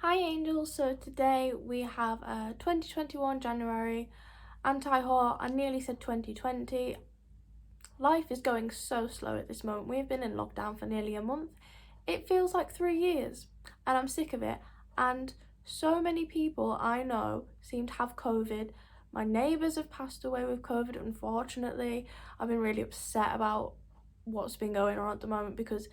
Hi angels, so today we have 2021 January anti-haul. I nearly said 2020. Life is going so slow at this moment. We've been in lockdown for nearly a month. It feels like 3 years and I'm sick of it. And so many people I know seem to have COVID. My neighbours have passed away with COVID, unfortunately. I've been really upset about what's been going on at the moment because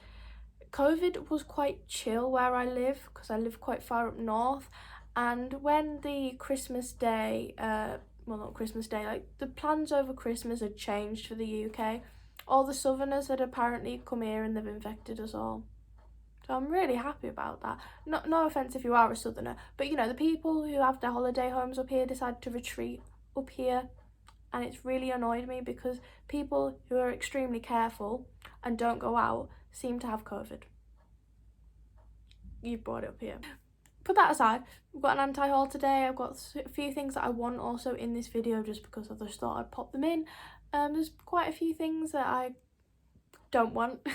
COVID was quite chill where I live because I live quite far up north, and when the Christmas Day, well not Christmas Day, like the plans over Christmas had changed for the UK, all the southerners had apparently come here and they've infected us all. So I'm really happy about that. No offence if you are a southerner, but you know, the people who have their holiday homes up here decided to retreat up here, and it's really annoyed me because people who are extremely careful and don't go out seem to have COVID. You've brought it up here. Put that aside, we've got an anti-haul today. I've got a few things that I want also in this video just because I just thought I'd pop them in. There's quite a few things that I don't want.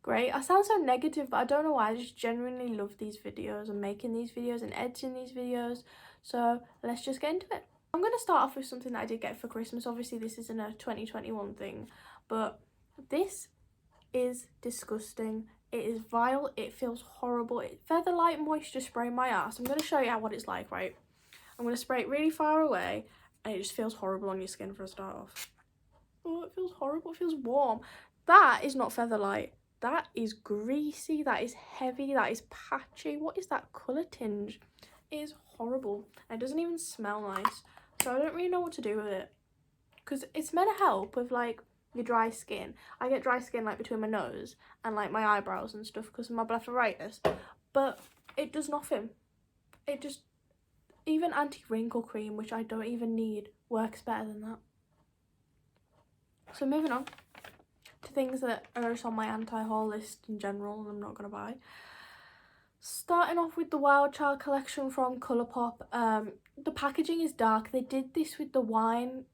Great, I sound so negative, but I don't know why. I just genuinely love these videos and making these videos and editing these videos. So let's just get into it. I'm going to start off with something that I did get for Christmas. Obviously this isn't a 2021 thing, but this is disgusting. It is vile. It feels horrible. Featherlight moisture spray my ass. I'm going to show you what it's like, right? I'm going to spray it really far away and it just feels horrible on your skin for a start off. Oh, it feels horrible. It feels warm. That is not Featherlight. That is greasy. That is heavy. That is patchy. What is that colour tinge? It is horrible. And it doesn't even smell nice. So I don't really know what to do with it. Because it's meant to help with like your dry skin. I get dry skin like between my nose and like my eyebrows and stuff because of my blepharitis, but it does nothing. It just, even anti-wrinkle cream, which I don't even need, works better than that. So moving on to things that are just on my anti-haul list in general and I'm not going to buy. Starting off with the Wild Child collection from Colourpop. The packaging is dark. They did this with the wine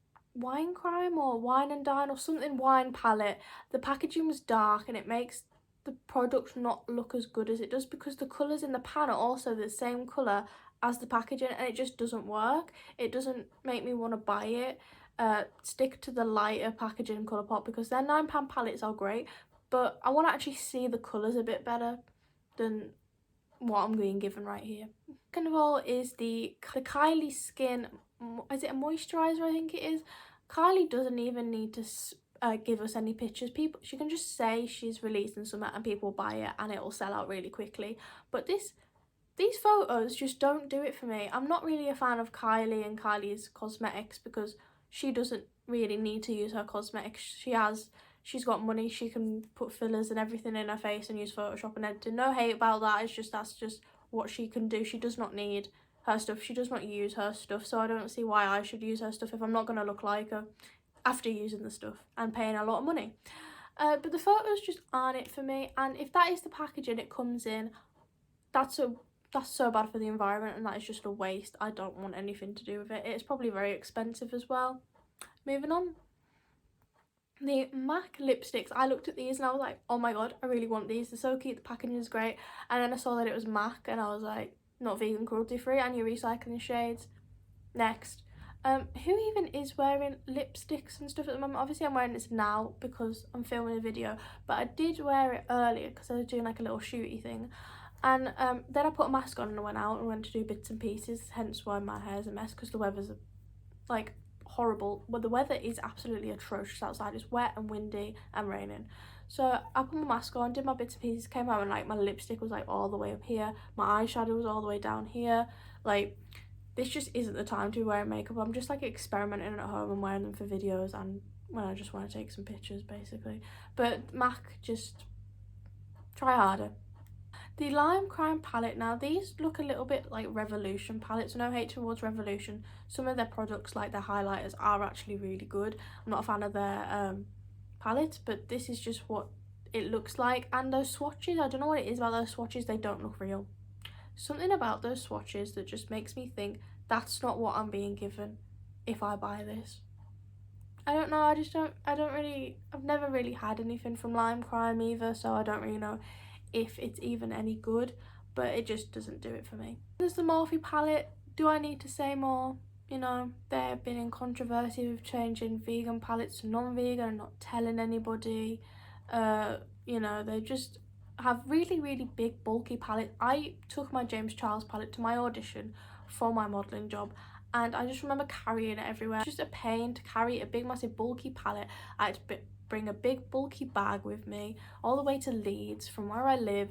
crime or wine and dine or something wine palette. The packaging was dark and it makes the product not look as good as it does because the colours in the pan are also the same colour as the packaging and it just doesn't work. It doesn't make me want to buy it. Stick to the lighter packaging Colourpop because their £9 palettes are great, but I want to actually see the colours a bit better than what I'm being given right here. Second of all is the Kylie Skin, is it a moisturiser? I think it is. Kylie doesn't even need to give us any pictures. She can just say she's releasing something and people buy it and it will sell out really quickly. But these photos just don't do it for me. I'm not really a fan of Kylie and Kylie's cosmetics because she doesn't really need to use her cosmetics. She's got money, she can put fillers and everything in her face and use Photoshop and editing. No hate about that, it's just that's just what she can do. She does not need her stuff, she does not use her stuff, so I don't see why I should use her stuff if I'm not going to look like her after using the stuff and paying a lot of money. But the photos just aren't it for me, and if that is the packaging it comes in, that's so bad for the environment and that is just a waste. I don't want anything to do with it. It's probably very expensive as well. Moving on. The MAC lipsticks, I looked at these and I was like, oh my god, I really want these. They're so cute, the packaging is great. And then I saw that it was MAC and I was like, not vegan, cruelty free, and you're recycling the shades. Next. Who even is wearing lipsticks and stuff at the moment? Obviously I'm wearing this now because I'm filming a video, but I did wear it earlier because I was doing like a little shooty thing. And then I put a mask on and I went out and went to do bits and pieces, hence why my hair's a mess because the weather's like horrible. Well, the weather is absolutely atrocious outside. It's wet and windy and raining. So I put my mask on, did my bits and pieces, came out and like my lipstick was like all the way up here, my eyeshadow was all the way down here. Like, this just isn't the time to be wearing makeup. I'm just like experimenting at home and wearing them for videos and when I just want to take some pictures basically. But MAC, just try harder. The Lime Crime palette, now these look a little bit like Revolution palettes. No hate towards Revolution. Some of their products, like their highlighters, are actually really good. I'm not a fan of their palettes, but this is just what it looks like. And those swatches, I don't know what it is about those swatches, they don't look real. Something about those swatches that just makes me think that's not what I'm being given if I buy this. I don't know, I've never really had anything from Lime Crime either, so I don't really know if it's even any good, but it just doesn't do it for me. There's the Morphe palette. Do I need to say more? You know, they've been in controversy with changing vegan palettes to non-vegan and not telling anybody. You know, they just have really, really big, bulky palettes. I took my James Charles palette to my audition for my modelling job, and I just remember carrying it everywhere. It's just a pain to carry a big, massive, bulky palette. I had to bring a big, bulky bag with me all the way to Leeds from where I live,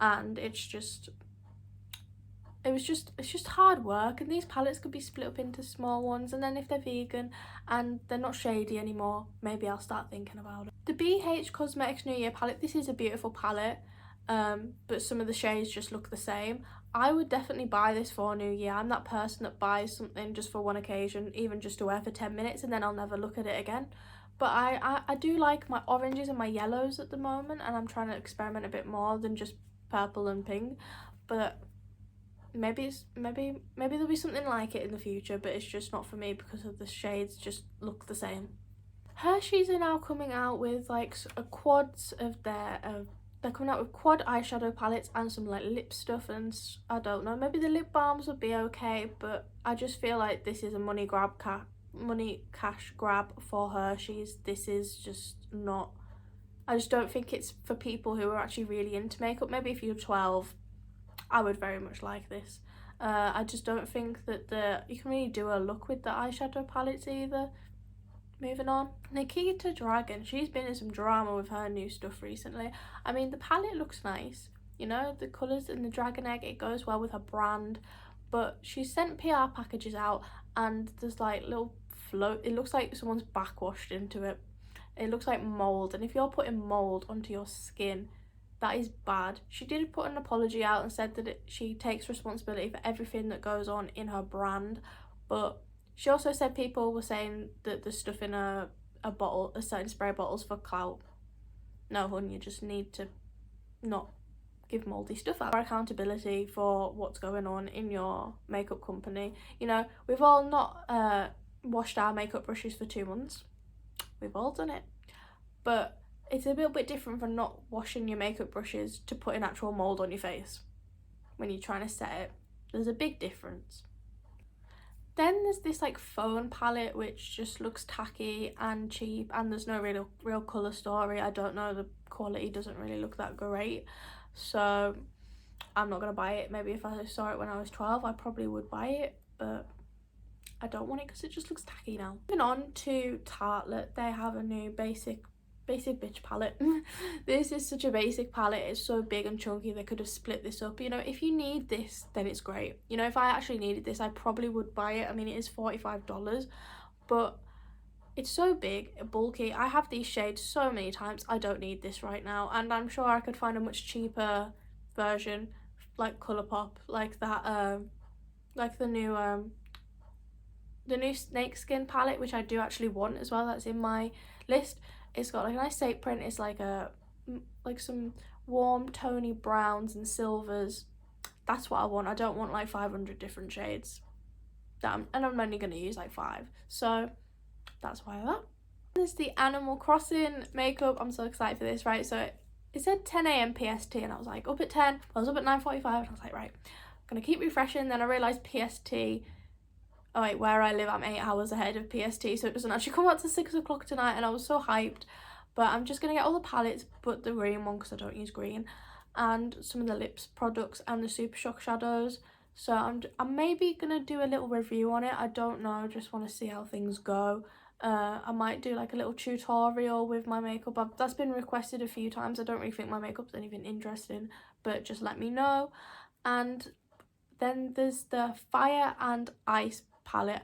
and it's just hard work. And these palettes could be split up into small ones, and then if they're vegan and they're not shady anymore, maybe I'll start thinking about it. The BH Cosmetics New Year palette, this is a beautiful palette, but some of the shades just look the same. I would definitely buy this for New Year. I'm that person that buys something just for one occasion, even just to wear for 10 minutes, and then I'll never look at it again. But I do like my oranges and my yellows at the moment, and I'm trying to experiment a bit more than just purple and pink. But maybe there'll be something like it in the future, but it's just not for me because of the shades just look the same. Hersheys are now coming out with like a quads of their they're coming out with quad eyeshadow palettes and some like lip stuff, and I don't know, maybe the lip balms would be okay, but I just feel like this is a money cash grab for Hersheys. This is just not, I just don't think it's for people who are actually really into makeup. Maybe if you're 12, I would very much like this. I just don't think that you can really do a look with the eyeshadow palettes either. Moving on, Nikita Dragon, she's been in some drama with her new stuff recently. I mean, the palette looks nice, you know, the colours in the dragon egg, it goes well with her brand, but she sent PR packages out and there's like little float, it looks like someone's backwashed into it. It looks like mould, and if you're putting mould onto your skin, that is bad. She did put an apology out and said that she takes responsibility for everything that goes on in her brand, but she also said people were saying that the stuff in a bottle are certain spray bottles for clout. No, hun, you just need to not give mouldy stuff out. Accountability for what's going on in your makeup company. You know, we've all not washed our makeup brushes for 2 months. We've all done it. But it's a little bit different from not washing your makeup brushes to putting actual mould on your face when you're trying to set it. There's a big difference. Then there's this like phone palette which just looks tacky and cheap, and there's no real colour story. I don't know, the quality doesn't really look that great, so I'm not going to buy it. Maybe if I saw it when I was 12 I probably would buy it, but I don't want it because it just looks tacky now. Moving on to Tartelette, they have a new basic bitch palette. This is such a basic palette, it's so big and chunky, they could have split this up. You know, if you need this then it's great. You know, if I actually needed this I probably would buy it. I mean, it is $45, but it's so big, bulky. I have these shades so many times, I don't need this right now, and I'm sure I could find a much cheaper version like Colourpop, like that like the new snakeskin palette, which I do actually want as well, that's in my list. It's got like a nice shape print, it's like some warm tony browns and silvers. That's what I want. I don't want like 500 different shades, and I'm only going to use like 5, so that's why that. There's the Animal Crossing makeup. I'm so excited for this, right? So it said 10 AM PST and I was like up at 10, I was up at 9:45 and I was like, right, I'm gonna keep refreshing. Then I realised PST, oh wait, where I live I'm 8 hours ahead of PST, so it doesn't actually come out to 6 o'clock tonight, and I was so hyped. But I'm just gonna get all the palettes but the green one because I don't use green, and some of the lips products and the Super Shock shadows. So I'm maybe gonna do a little review on it, I don't know, just want to see how things go. I might do like a little tutorial with my makeup. That's been requested a few times. I don't really think my makeup's anything interesting, but just let me know. And then there's the Fire and Ice palette.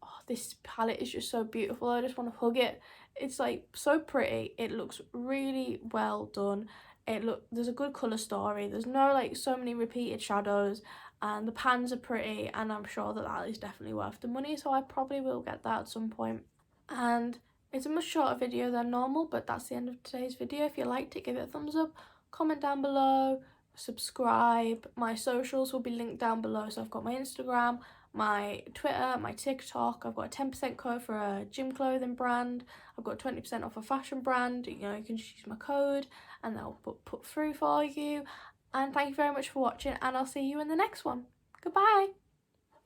Oh, this palette is just so beautiful, I just want to hug it. It's like so pretty, it looks really well done. There's a good colour story, there's no like so many repeated shadows, and the pans are pretty, and I'm sure that is definitely worth the money, so I probably will get that at some point. And it's a much shorter video than normal, but that's the end of today's video. If you liked it, give it a thumbs up, comment down below, subscribe. My socials will be linked down below, so I've got my Instagram, my Twitter, my TikTok. I've got a 10% code for a gym clothing brand. I've got 20% off a fashion brand. You know, you can just use my code and they'll put through for you. And thank you very much for watching, and I'll see you in the next one. Goodbye.